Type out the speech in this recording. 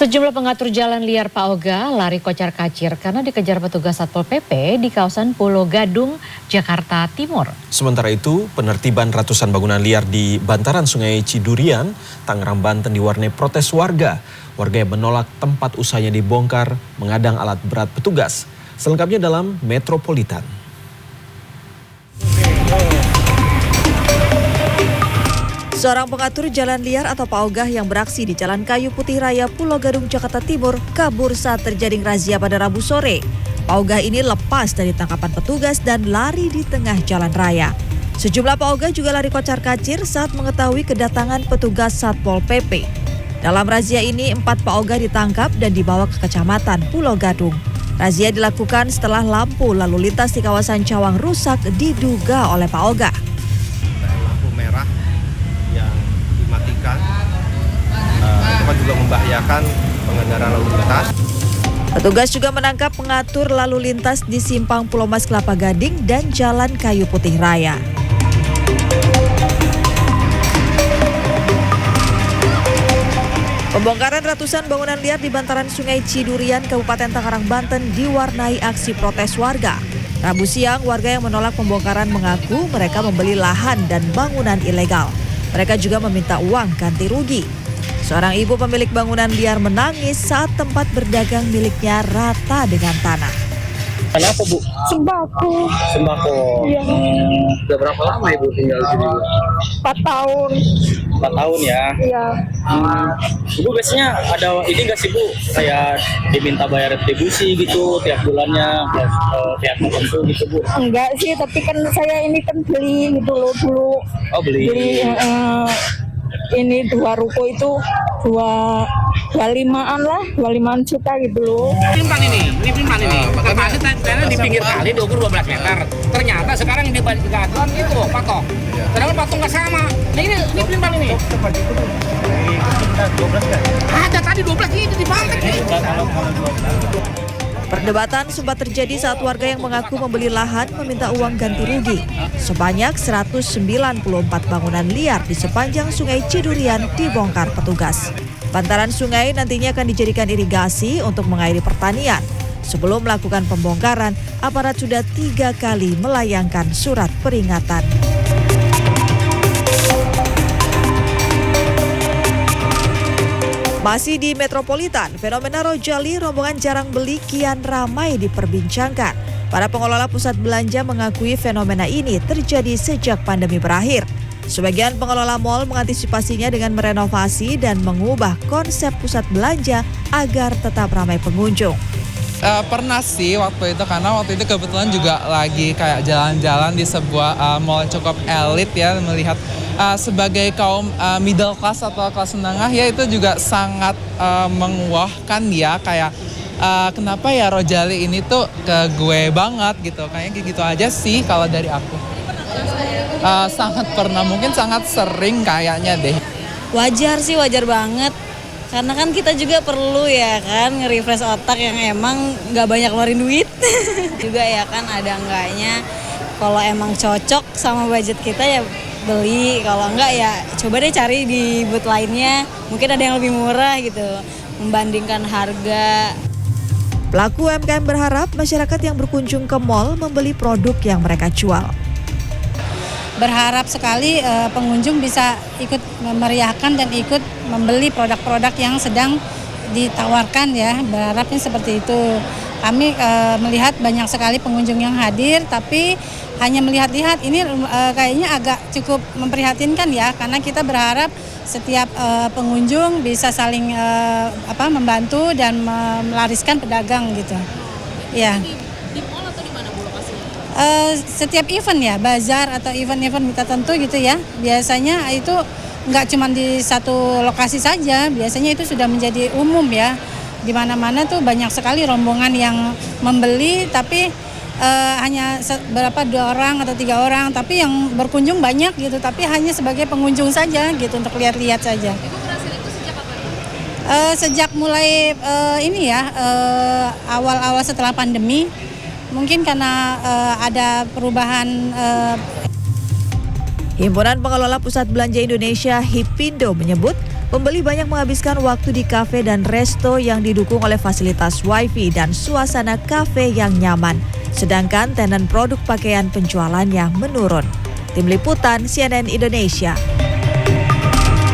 Sejumlah pengatur jalan liar Pak Oga lari kocar-kacir karena dikejar petugas Satpol PP di kawasan Pulau Gadung, Jakarta Timur. Sementara itu, penertiban ratusan bangunan liar di bantaran Sungai Cidurian, Tangerang, Banten diwarnai protes warga. Warga yang menolak tempat usahanya dibongkar mengadang alat berat petugas. Selengkapnya dalam Metropolitan. Seorang pengatur jalan liar atau Pak Ogah yang beraksi di Jalan Kayu Putih Raya Pulau Gadung, Jakarta Timur kabur saat terjadi razia pada Rabu sore. Pak Ogah ini lepas dari tangkapan petugas dan lari di tengah jalan raya. Sejumlah Pak Ogah juga lari kocar-kacir saat mengetahui kedatangan petugas Satpol PP. Dalam razia ini 4 Pak Ogah ditangkap dan dibawa ke Kecamatan Pulau Gadung. Razia dilakukan setelah lampu lalu lintas di kawasan Cawang rusak diduga oleh Pak Ogah. Matikan, itu kan juga membahayakan pengendara lalu lintas. Petugas juga menangkap pengatur lalu lintas di Simpang Pulau Mas Kelapa Gading dan Jalan Kayu Putih Raya. Pembongkaran ratusan bangunan liar di bantaran Sungai Cidurian, Kabupaten Tangerang, Banten diwarnai aksi protes warga. Rabu siang, warga yang menolak pembongkaran mengaku mereka membeli lahan dan bangunan ilegal. Mereka juga meminta uang ganti rugi. Seorang ibu pemilik bangunan liar menangis saat tempat berdagang miliknya rata dengan tanah. Kenapa, Bu? Sembako. Sembako. Iya. Sudah berapa lama Ibu tinggal di sini? 4 tahun. 4 tahun ya? Iya. Ibu biasanya ada ini nggak sih, Bu? Kayak diminta bayar retribusi gitu tiap bulannya, tiap tertentu gitu, Bu? Enggak sih, tapi kan saya ini kan beli gitu loh dulu. Oh, beli. Ini 2 ruko itu 25-an lah, 25 juta gitu loh. Ini pimpan ini. Tempatnya tadi di pinggir kali diukur 12 meter. Ternyata sekarang di balik gaduan itu patok. Padahal patok nggak sama. Nah ini pimpan ini. Ada tadi 12 ini di balik nih. Perdebatan sempat terjadi saat warga yang mengaku membeli lahan meminta uang ganti rugi. Sebanyak 194 bangunan liar di sepanjang Sungai Cidurian dibongkar petugas. Bantaran sungai nantinya akan dijadikan irigasi untuk mengairi pertanian. Sebelum melakukan pembongkaran, aparat sudah 3 kali melayangkan surat peringatan. Masih di Metropolitan, fenomena Rojali rombongan jarang beli kian ramai diperbincangkan. Para pengelola pusat belanja mengakui fenomena ini terjadi sejak pandemi berakhir. Sebagian pengelola mal mengantisipasinya dengan merenovasi dan mengubah konsep pusat belanja agar tetap ramai pengunjung. Pernah sih waktu itu, karena waktu itu kebetulan juga lagi kayak jalan-jalan di sebuah mall cukup elit ya, melihat sebagai kaum middle class atau kelas menengah ya, itu juga sangat menguahkan ya, kayak kenapa ya Rojali ini tuh ke gue banget gitu, kayaknya gitu aja sih kalau dari aku. Sangat pernah, mungkin sangat sering kayaknya deh. Wajar sih, wajar banget. Karena kan kita juga perlu ya kan nge-refresh otak yang emang nggak banyak ngeluarin duit. Juga ya kan ada enggaknya. Kalau emang cocok sama budget kita ya beli. Kalau enggak ya coba deh cari di booth lainnya. Mungkin ada yang lebih murah gitu. Membandingkan harga. Pelaku UMKM berharap masyarakat yang berkunjung ke mal membeli produk yang mereka jual. Berharap sekali pengunjung bisa ikut memeriahkan dan ikut membeli produk-produk yang sedang ditawarkan ya. Berharapnya seperti itu. Kami melihat banyak sekali pengunjung yang hadir, tapi hanya melihat-lihat ini kayaknya agak cukup memprihatinkan ya, karena kita berharap setiap pengunjung bisa saling membantu dan melariskan pedagang gitu. Ya. Di mall atau di mana Bu lokasinya? Setiap event ya, bazar atau event-event tertentu gitu ya. Biasanya itu nggak cuma di satu lokasi saja, biasanya itu sudah menjadi umum ya. Di mana-mana tuh banyak sekali rombongan yang membeli, tapi hanya berapa 2 orang atau 3 orang, tapi yang berkunjung banyak gitu, tapi hanya sebagai pengunjung saja gitu, untuk lihat-lihat saja. Ibu merasakan itu sejak kapan? Sejak mulai awal-awal setelah pandemi, mungkin karena ada perubahan. Himpunan Pengelola Pusat Belanja Indonesia HIPINDO menyebut Pembeli banyak menghabiskan waktu di kafe dan resto yang didukung oleh fasilitas wifi dan suasana kafe yang nyaman. Sedangkan tenan produk pakaian penjualannya menurun. Tim Liputan CNN Indonesia.